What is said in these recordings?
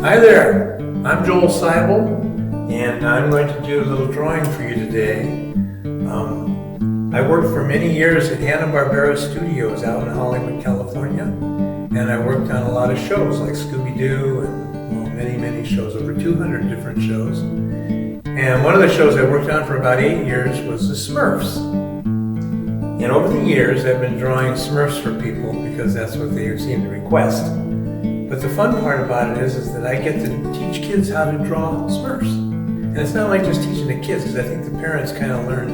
Hi there, I'm Joel Seibel, and I'm going to do a little drawing for you today. I worked for many years at Hanna-Barbera Studios out in Hollywood, California, and I worked on a lot of shows like Scooby-Doo and many shows, over 200 different shows. And one of the shows I worked on for about 8 years was the Smurfs. And over the years, I've been drawing Smurfs for people because that's what they seem to request. But the fun part about it is that I get to teach kids how to draw Smurfs. And it's not like just teaching the kids, because I think the parents kind of learn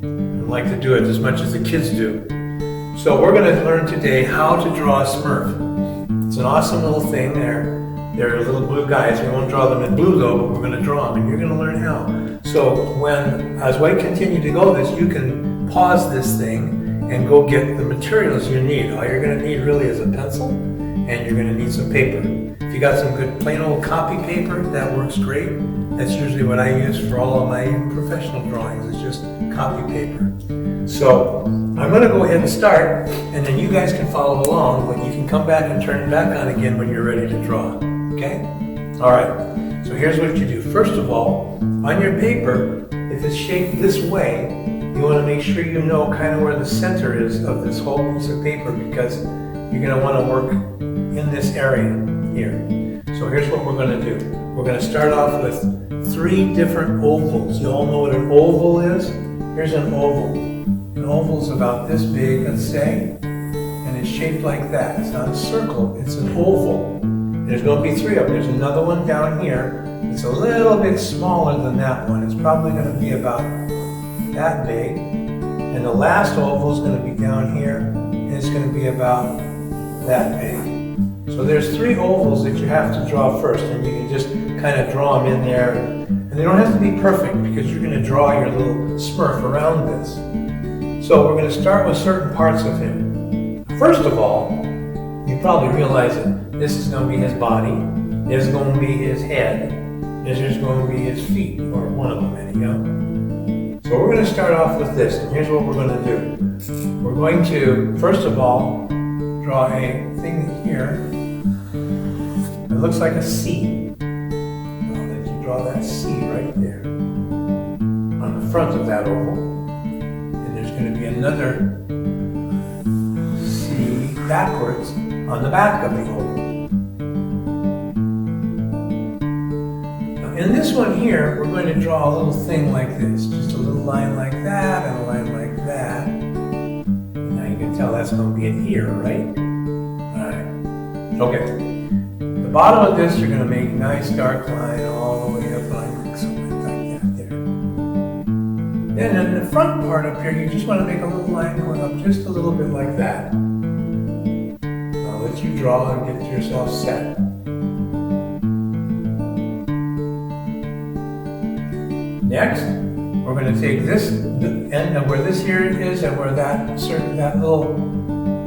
and like to do it as much as the kids do. So we're going to learn today how to draw a Smurf. It's an awesome little thing. They're little blue guys. We won't draw them in blue though, but we're going to draw them, and you're going to learn how. So as we continue to go this, you can pause this thing and go get the materials you need. All you're going to need really is a pencil, and you're going to need some paper. If you got some good plain old copy paper, that works great. That's usually what I use for all of my professional drawings, is just copy paper. So I'm going to go ahead and start, and then you guys can follow along, but you can come back and turn it back on again when you're ready to draw. Okay? All right. So here's what you do. First of all, on your paper, if it's shaped this way, you want to make sure you know kind of where the center is of this whole piece of paper, because you're going to want to work in this area here. So here's what we're going to do. We're going to start off with 3 different ovals. You all know what an oval is? Here's an oval. An oval is about this big, let's say, and it's shaped like that. It's not a circle, it's an oval. There's going to be 3 of them. There's another one down here. It's a little bit smaller than that one. It's probably going to be about that big. And the last oval is going to be down here, and it's going to be about that big. So there's 3 ovals that you have to draw first, and you can just kind of draw them in there. And they don't have to be perfect, because you're going to draw your little Smurf around this. So we're going to start with certain parts of him. First of all, you probably realize that this is going to be his body, this is going to be his head, this is going to be his feet, or one of them anyhow. So we're going to start off with this, and here's what we're going to do. We're going to, first of all, draw a thing here. It looks like a C. I'll let you draw that C right there on the front of that oval. And there's going to be another C backwards on the back of the oval. Now in this one here, we're going to draw a little thing like this. Just a little line like that and a line like that. Now you can tell that's going to be an ear, right? Alright. Okay. The bottom of this, you're going to make a nice dark line all the way up like something like that there. Then in the front part up here, you just want to make a little line going up just a little bit like that. I'll let you draw and get yourself set. Next, we're going to take this end of where this here is and where that little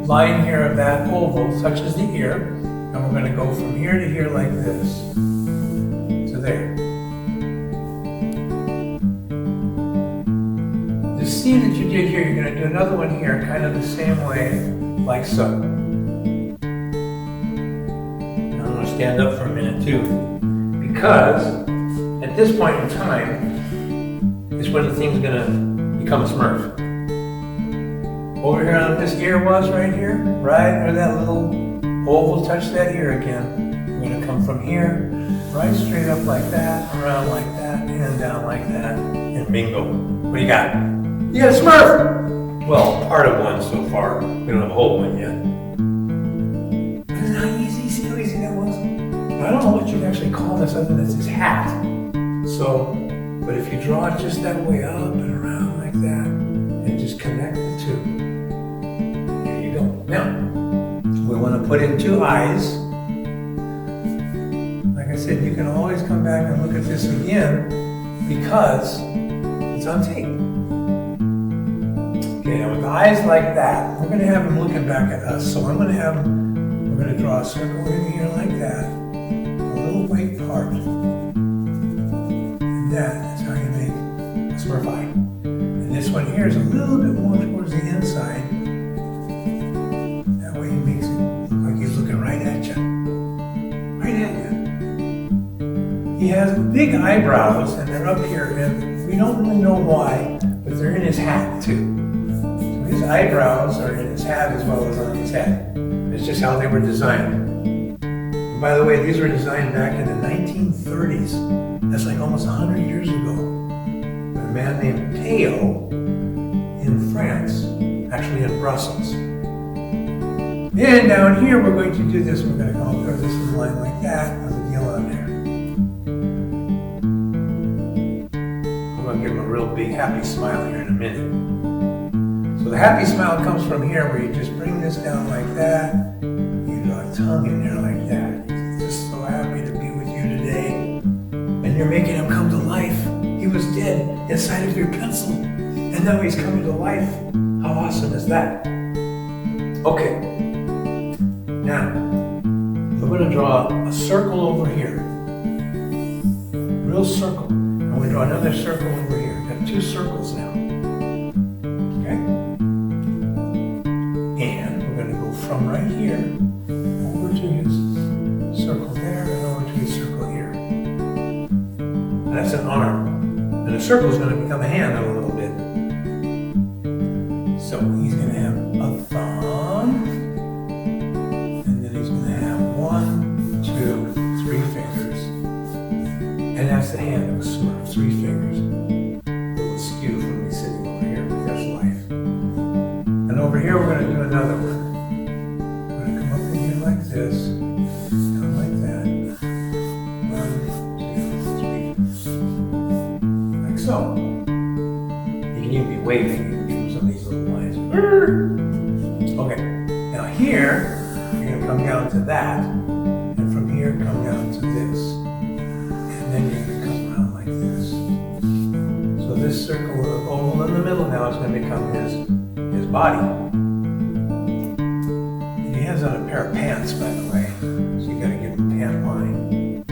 line here of that oval touches the ear, and we're going to go from here to here like this to there. The C that you did here, you're going to do another one here, kind of the same way, like so. Now I'm going to stand up for a minute too, because at this point in time is when the thing's going to become a Smurf. Over here on this ear was right here, right where that little oval touched that ear again. We're going to come from here, right straight up like that, around like that, and down like that, and bingo. What do you got? You got a Smurf! Well, part of one so far. We don't have a whole one yet. Isn't that easy? See how easy that was? I don't know what you'd actually call this other than it's his hat. So, but if you draw it just that way up and around like that, and just connect the 2. There you go. Now, we want to put in 2 eyes. Like I said, you can always come back and look at this again because it's on tape. Okay, now with the eyes like that, we're going to have them looking back at us. So we're going to draw a circle in here like that, a little white part. And that is how you make a Smurf eye. And this one here is a little bit more towards the inside. That way he makes it look like he's looking right at you. Right at you. he has big eyebrows, and they're up here, and we don't really know why, but they're in his hat too. So his eyebrows are in his hat as well as on his head. It's just how they were designed. And by the way, these were designed back in the 1930s. That's like almost 100 years ago. By a man named Theo in France, actually in Brussels. And down here, we're going to do this. We're going to come up this line like that with a deal on there. We're going to give him a real big happy smile here in a minute. So the happy smile comes from here, where you just bring this down like that. You draw a tongue in there like that. He's just so happy to be with you today. And you're making him come to life. He was dead inside of your pencil, and now he's coming to life. How awesome is that? Okay. Now, we're going to draw a circle over here. Real circle. And we draw another circle over here. We've got two circles now. Okay? And we're going to go from right here over to his circle there and over to his circle here. And that's an arm. And the circle is going to become a hand in a little bit. So he's going to have a thumb. And then he's going to have 1, 2, 3 fingers. And that's the hand of a Smurf, 3 fingers. A little skew from me sitting over here, but that's life. And over here we're going to do another one. We're going to come up in here like this, down like that. 1, 2, 3. Like so. You can even be waving, you can give them some of these little lines. Okay, now here, you're going to come down to that, and from here come down to this. And then you're going to come around like this. So this circle of oval in the middle now is going to become his body. And he has on a pair of pants, by the way, so you got to give him a pant line.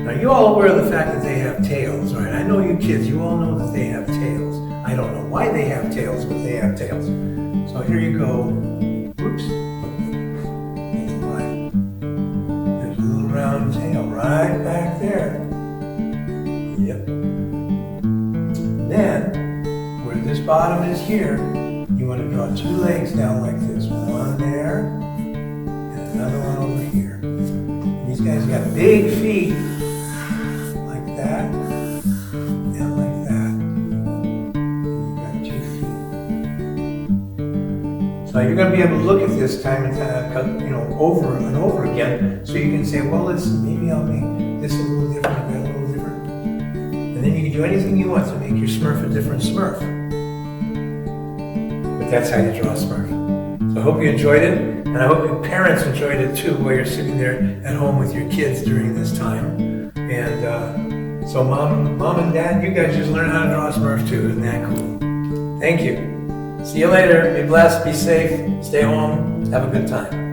Now you all aware of the fact that they have tails, right? I know you kids, you all know that they have tails. I don't know why they have tails, but they have tails. So here you go. Oops. There's a little round tail right back there. Yep. Then, where this bottom is here, you want to draw 2 legs down like this. One there, and another one over here. And these guys got big feet, like that, and like that. And you got 2 feet. So you're going to be able to look at this time and time, over and over again, so you can say, well, maybe I'll make this a little different, a little different. And then you can do anything you want to make your Smurf a different Smurf. But that's how you draw a Smurf. So I hope you enjoyed it, and I hope your parents enjoyed it too, while you're sitting there at home with your kids during this time. And so mom and dad, you guys just learn how to draw a Smurf too. Isn't that cool? Thank you. See you later. Be blessed, be safe, stay home, have a good time.